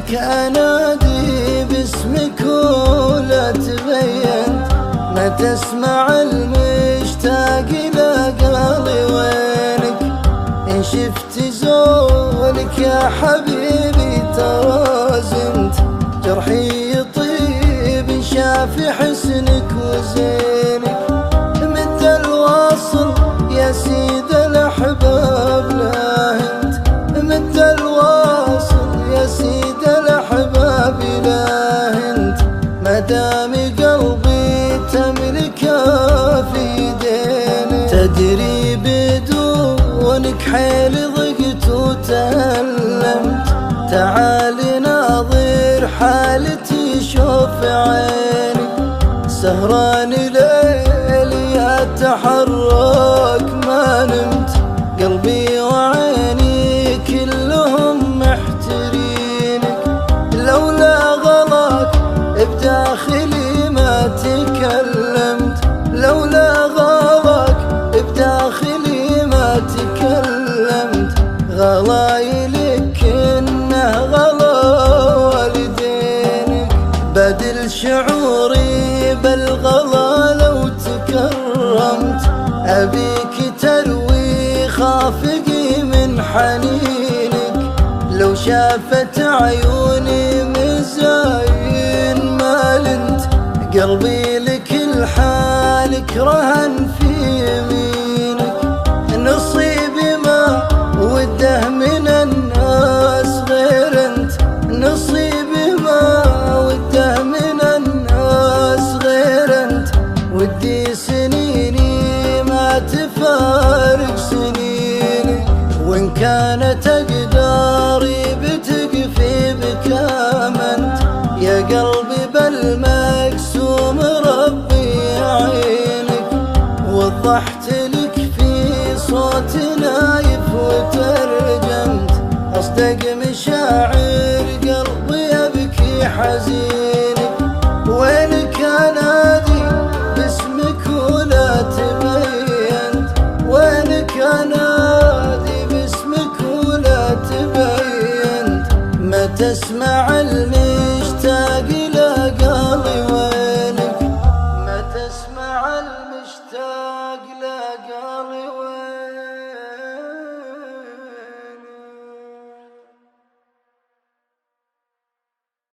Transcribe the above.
وينك أنادي باسمك ولا تبين، ما تسمع المشتاق لقالي وينك. إن شفت زولك يا حبيبي ترى زنت، جرحي يطيب إن شاف حسنك وزينك. مد الواصل يا سيد الأحباب لا انت، مد الواصل يا سيد الأحباب لا انت. مدام قلبي تملكه في دينك، تدري بدونك حيل ضقت وتألمت. تعالي ناظر حالتي شوف عيني، سهران ليلي أتحرك ما نمت. قلبي وعيني كلهم محترينك، لولا غلاك بداخلي ما تكلمت، لولا غلاك بداخلي ما تكلمت. غلاي لك إنه غلا والدينك، بدل شعوري بالغلا لو تكرمت. أبيك تروي خافقي من حنينك، لو شافت عيوني مزاين ما لنت. قلبي لكل حالك رهن في يمينك، نصيبي ما وده من الناس غير انت، نصيبي ما وده من الناس غير انت. ودي سنيني ما تفارق سنينك، وإن كانت أقداري بتقفي بكامنت. يا قلبي بالمقسوم ربي يعينك، وضحت لك في صوت نايف وترجمت أصدق مشاعر قلبي يبكي حزينك. وينك أنادي باسمك ولا تبين، وينك أنادي باسمك ولا تبين. ما تسمع المين